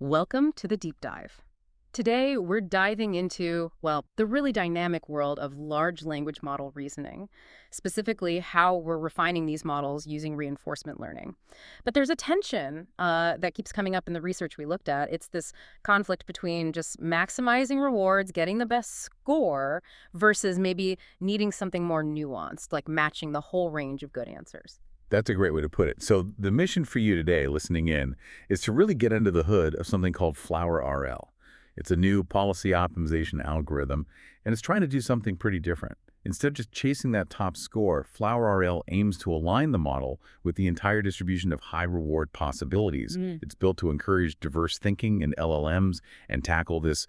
Welcome to the deep dive. Today, we're diving into, well, the really dynamic world of large language model reasoning, specifically how we're refining these models using reinforcement learning. But there's a tension that keeps coming up in the research we looked at. It's this conflict between just maximizing rewards, getting the best score, versus maybe needing something more nuanced, like matching the whole range of good answers. That's a great way to put it. So the mission for you today, listening in, is to really get under the hood of something called FlowRL. It's a new policy optimization algorithm, and it's trying to do something pretty different. Instead of just chasing that top score, FlowRL aims to align the model with the entire distribution of high-reward possibilities. It's built to encourage diverse thinking in LLMs and tackle this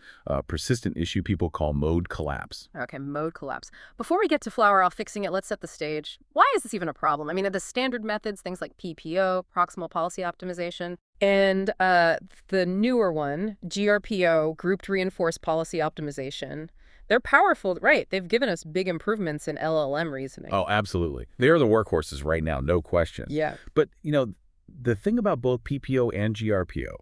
persistent issue people call mode collapse. Okay, mode collapse. Before we get to FlowRL fixing it, let's set the stage. Why is this even a problem? I mean, are the standard methods, things like PPO, proximal policy optimization, and the newer one, GRPO, grouped reinforced policy optimization, they're powerful, right? They've given us big improvements in LLM reasoning. Oh, absolutely. They are the workhorses right now, no question. Yeah. But, the thing about both PPO and GRPO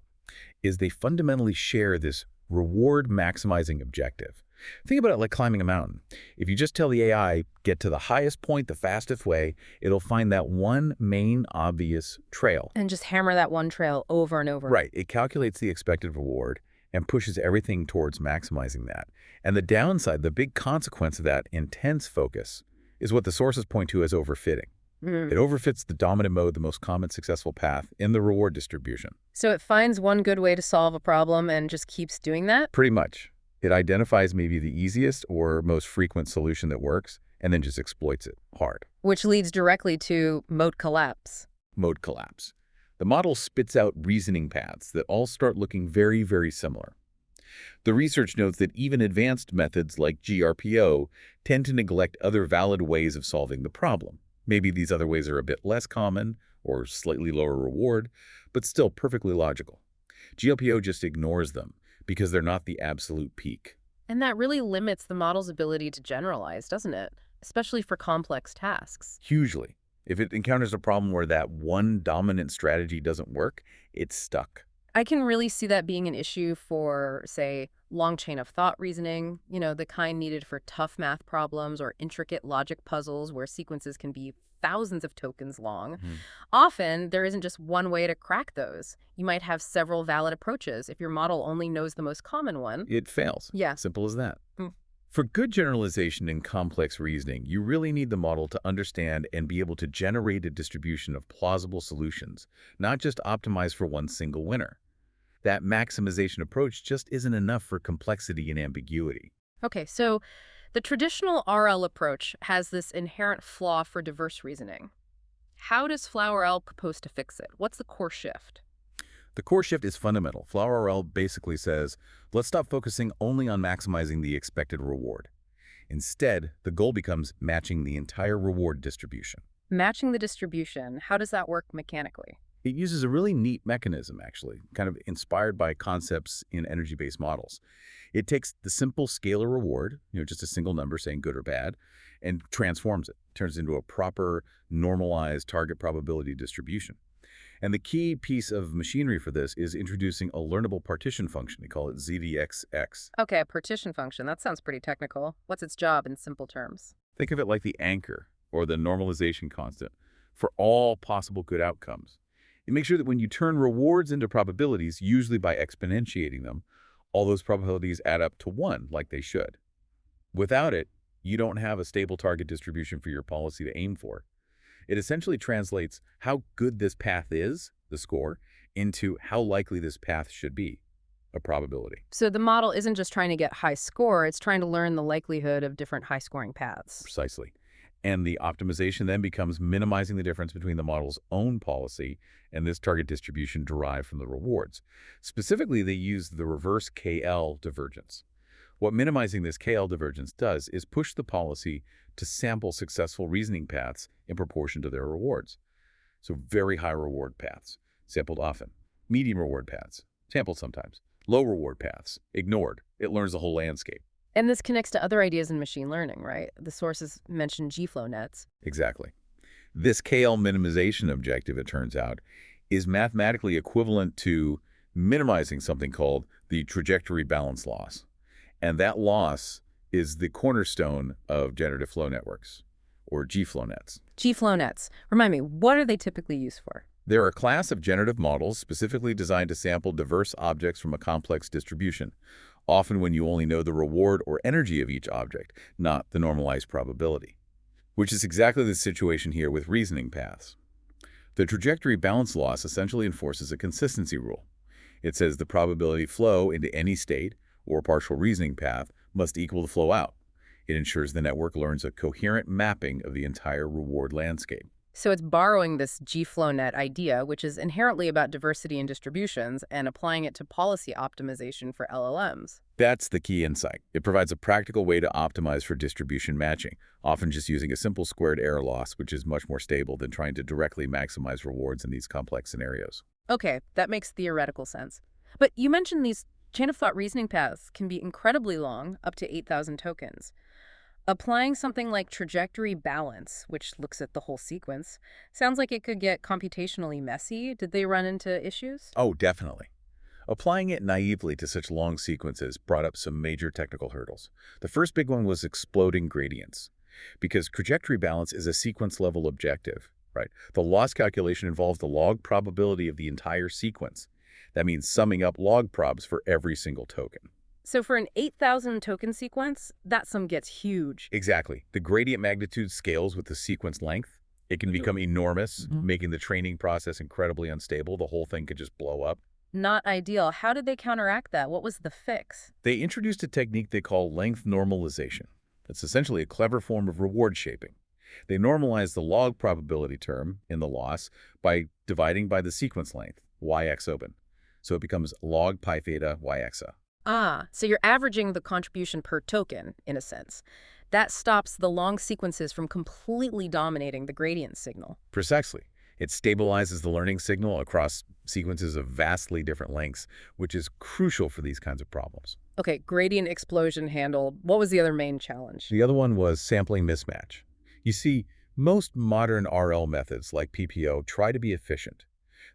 is they fundamentally share this reward maximizing objective. Think about it like climbing a mountain. If you just tell the AI, get to the highest point the fastest way, it'll find that one main obvious trail. And just hammer that one trail over and over. Right. It calculates the expected reward and pushes everything towards maximizing that. And the downside, the big consequence of that intense focus, is what the sources point to as overfitting. It overfits the dominant mode, the most common successful path in the reward distribution. So it finds one good way to solve a problem and just keeps doing that? Pretty much. It identifies maybe the easiest or most frequent solution that works and then just exploits it hard. Which leads directly to mode collapse. Mode collapse. The model spits out reasoning paths that all start looking very, very similar. The research notes that even advanced methods like GRPO tend to neglect other valid ways of solving the problem. Maybe these other ways are a bit less common or slightly lower reward, but still perfectly logical. GRPO just ignores them because they're not the absolute peak. And that really limits the model's ability to generalize, doesn't it? Especially for complex tasks. Hugely. If it encounters a problem where that one dominant strategy doesn't work, it's stuck. I can really see that being an issue for, say, long chain of thought reasoning, the kind needed for tough math problems or intricate logic puzzles where sequences can be thousands of tokens long. Often, there isn't just one way to crack those. You might have several valid approaches. If your model only knows the most common one, It fails. Yeah. Simple as that. For good generalization in complex reasoning, you really need the model to understand and be able to generate a distribution of plausible solutions, not just optimize for one single winner. That maximization approach just isn't enough for complexity and ambiguity. Okay, so the traditional RL approach has this inherent flaw for diverse reasoning. How does FlowRL propose to fix it? What's the core shift? The core shift is fundamental. FlowRL basically says, let's stop focusing only on maximizing the expected reward. Instead, the goal becomes matching the entire reward distribution. Matching the distribution, how does that work mechanically? It uses a really neat mechanism, actually, kind of inspired by concepts in energy-based models. It takes the simple scalar reward, just a single number saying good or bad, and transforms it, turns it into a proper normalized target probability distribution. And the key piece of machinery for this is introducing a learnable partition function. They call it ZDXX. Okay, a partition function. That sounds pretty technical. What's its job in simple terms? Think of it like the anchor or the normalization constant for all possible good outcomes. It makes sure that when you turn rewards into probabilities, usually by exponentiating them, all those probabilities add up to 1 like they should. Without it, you don't have a stable target distribution for your policy to aim for. It essentially translates how good this path is, the score, into how likely this path should be, a probability. So the model isn't just trying to get high score, it's trying to learn the likelihood of different high-scoring paths. Precisely. And the optimization then becomes minimizing the difference between the model's own policy and this target distribution derived from the rewards. Specifically, they use the reverse KL divergence. What minimizing this KL divergence does is push the policy to sample successful reasoning paths in proportion to their rewards. So very high reward paths, sampled often. Medium reward paths, sampled sometimes. Low reward paths, ignored. It learns the whole landscape. And this connects to other ideas in machine learning, right? The sources mentioned GFlow nets. Exactly. This KL minimization objective, it turns out, is mathematically equivalent to minimizing something called the trajectory balance loss. And that loss is the cornerstone of generative flow networks, or GFlow nets. GFlow nets. Remind me, what are they typically used for? They're a class of generative models specifically designed to sample diverse objects from a complex distribution, often when you only know the reward or energy of each object, not the normalized probability. Which is exactly the situation here with reasoning paths. The trajectory balance loss essentially enforces a consistency rule. It says the probability flow into any state or partial reasoning path must equal the flow out. It ensures the network learns a coherent mapping of the entire reward landscape. So it's borrowing this GFlow net idea, which is inherently about diversity in distributions, and applying it to policy optimization for LLMs. That's the key insight. It provides a practical way to optimize for distribution matching, often just using a simple squared error loss, which is much more stable than trying to directly maximize rewards in these complex scenarios. Okay, that makes theoretical sense. But you mentioned these chain-of-thought reasoning paths can be incredibly long, up to 8,000 tokens. Applying something like trajectory balance, which looks at the whole sequence, sounds like it could get computationally messy. Did they run into issues? Oh, definitely. Applying it naively to such long sequences brought up some major technical hurdles. The first big one was exploding gradients. Because trajectory balance is a sequence-level objective, right? The loss calculation involves the log probability of the entire sequence. That means summing up log probs for every single token. So for an 8,000 token sequence, that sum gets huge. Exactly. The gradient magnitude scales with the sequence length. It can become enormous, making the training process incredibly unstable. The whole thing could just blow up. Not ideal. How did they counteract that? What was the fix? They introduced a technique they call length normalization. It's essentially a clever form of reward shaping. They normalize the log probability term in the loss by dividing by the sequence length, yx open. So it becomes log pi theta yxa. Ah, so you're averaging the contribution per token, in a sense. That stops the long sequences from completely dominating the gradient signal. Precisely. It stabilizes the learning signal across sequences of vastly different lengths, which is crucial for these kinds of problems. Okay, gradient explosion handled. What was the other main challenge? The other one was sampling mismatch. You see, most modern RL methods like PPO try to be efficient.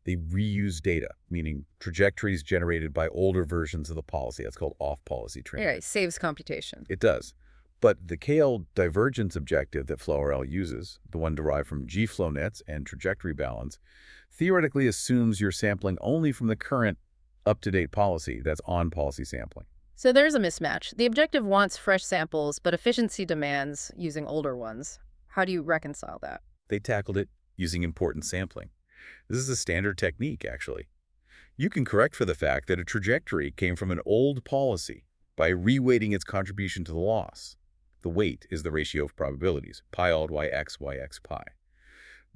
They reuse data, meaning trajectories generated by older versions of the policy. That's called off-policy training. Yeah, it saves computation. It does. But the KL divergence objective that FlowRL uses, the one derived from GFlow nets and trajectory balance, theoretically assumes you're sampling only from the current up-to-date policy. That's on-policy sampling. So there's a mismatch. The objective wants fresh samples, but efficiency demands using older ones. How do you reconcile that? They tackled it using importance sampling. This is a standard technique, actually. You can correct for the fact that a trajectory came from an old policy by reweighting its contribution to the loss. The weight is the ratio of probabilities, pi alt yx yx pi.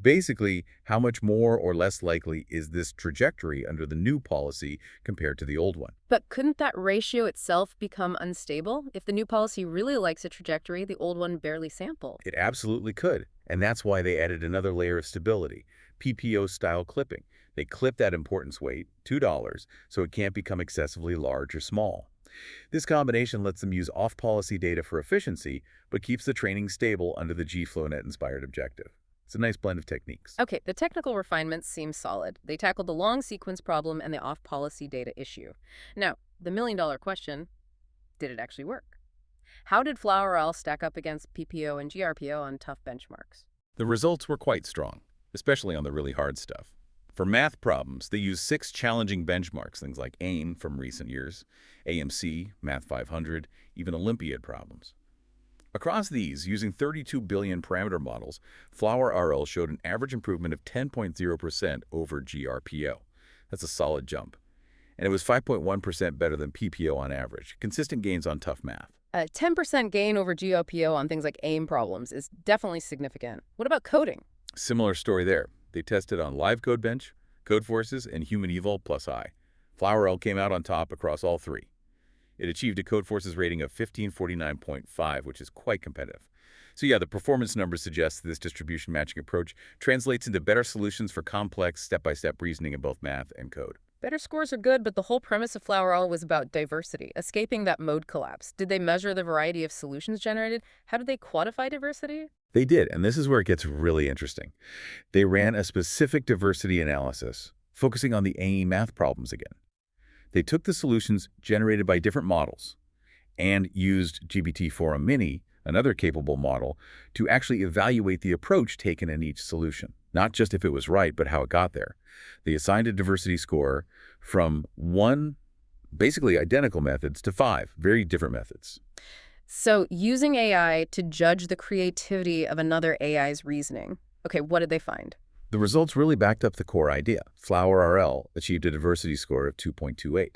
Basically, how much more or less likely is this trajectory under the new policy compared to the old one? But couldn't that ratio itself become unstable? If the new policy really likes a trajectory, the old one barely sampled. It absolutely could, and that's why they added another layer of stability, PPO-style clipping. They clip that importance weight, $2, so it can't become excessively large or small. This combination lets them use off-policy data for efficiency, but keeps the training stable under the GFlowNet-inspired objective. It's a nice blend of techniques. Okay, the technical refinements seem solid. They tackled the long sequence problem and the off-policy data issue. Now, the million-dollar question, did it actually work? How did FlowRL stack up against PPO and GRPO on tough benchmarks? The results were quite strong, especially on the really hard stuff. For math problems, they used 6 challenging benchmarks, things like AIM from recent years, AMC, Math 500, even Olympiad problems. Across these, using 32 billion parameter models, FlowRL showed an average improvement of 10.0% over GRPO. That's a solid jump. And it was 5.1% better than PPO on average, consistent gains on tough math. A 10% gain over GRPO on things like AIM problems is definitely significant. What about coding? Similar story there. They tested on Live Code Bench, Codeforces, and Human Evol plus I. FlowRL came out on top across all 3. It achieved a Codeforces rating of 1549.5, which is quite competitive. So yeah, the performance numbers suggest this distribution matching approach translates into better solutions for complex step-by-step reasoning in both math and code. Better scores are good, but the whole premise of FlowRL was about diversity, escaping that mode collapse. Did they measure the variety of solutions generated? How did they quantify diversity? They did, and this is where it gets really interesting. They ran a specific diversity analysis, focusing on the AIM math problems again. They took the solutions generated by different models and used GPT-4 Mini, another capable model, to actually evaluate the approach taken in each solution. Not just if it was right, but how it got there. They assigned a diversity score from 1 basically identical methods to 5 very different methods. So using AI to judge the creativity of another AI's reasoning. Okay, what did they find? The results really backed up the core idea. FlowRL achieved a diversity score of 2.28.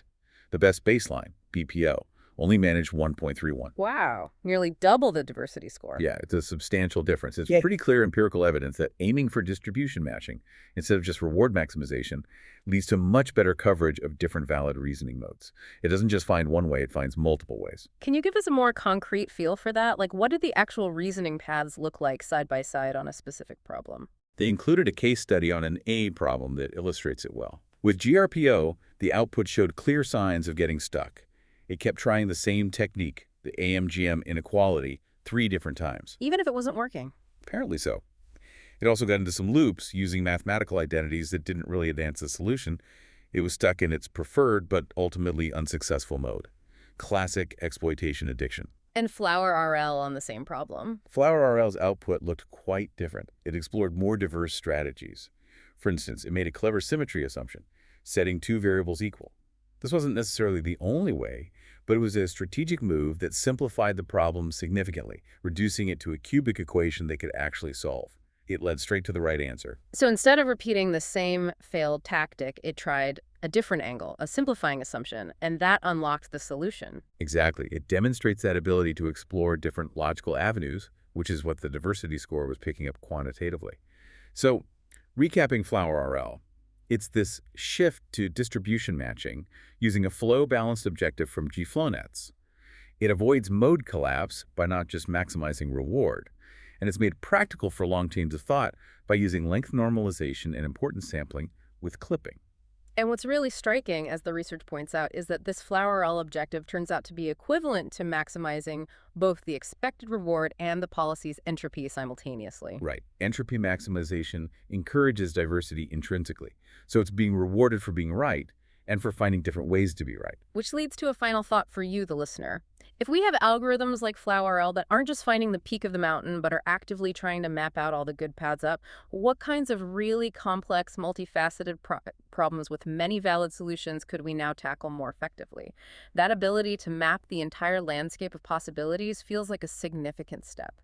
The best baseline, BPO, only managed 1.31. Wow, nearly double the diversity score. Yeah, it's a substantial difference. It's Yeah. pretty clear empirical evidence that aiming for distribution matching instead of just reward maximization leads to much better coverage of different valid reasoning modes. It doesn't just find one way, it finds multiple ways. Can you give us a more concrete feel for that? Like, what did the actual reasoning paths look like side by side on a specific problem? They included a case study on an A problem that illustrates it well. With GRPO, the output showed clear signs of getting stuck. It kept trying the same technique, the AMGM inequality, 3 different times. Even if it wasn't working. Apparently so. It also got into some loops using mathematical identities that didn't really advance the solution. It was stuck in its preferred but ultimately unsuccessful mode. Classic exploitation addiction. And FlowRL on the same problem. FlowRL's output looked quite different. It explored more diverse strategies. For instance, it made a clever symmetry assumption, setting 2 variables equal. This wasn't necessarily the only way, but it was a strategic move that simplified the problem significantly, reducing it to a cubic equation they could actually solve. It led straight to the right answer. So instead of repeating the same failed tactic, it tried a different angle, a simplifying assumption, and that unlocked the solution. Exactly. It demonstrates that ability to explore different logical avenues, which is what the diversity score was picking up quantitatively. So, recapping FlowRL, it's this shift to distribution matching using a flow-balanced objective from GFlowNets. It avoids mode collapse by not just maximizing reward, and it's made practical for long chains of thought by using length normalization and importance sampling with clipping. And what's really striking, as the research points out, is that this FlowRL objective turns out to be equivalent to maximizing both the expected reward and the policy's entropy simultaneously. Right. Entropy maximization encourages diversity intrinsically, so it's being rewarded for being right and for finding different ways to be right. Which leads to a final thought for you, the listener. If we have algorithms like FlowRL that aren't just finding the peak of the mountain, but are actively trying to map out all the good paths up, what kinds of really complex, multifaceted problems with many valid solutions could we now tackle more effectively? That ability to map the entire landscape of possibilities feels like a significant step.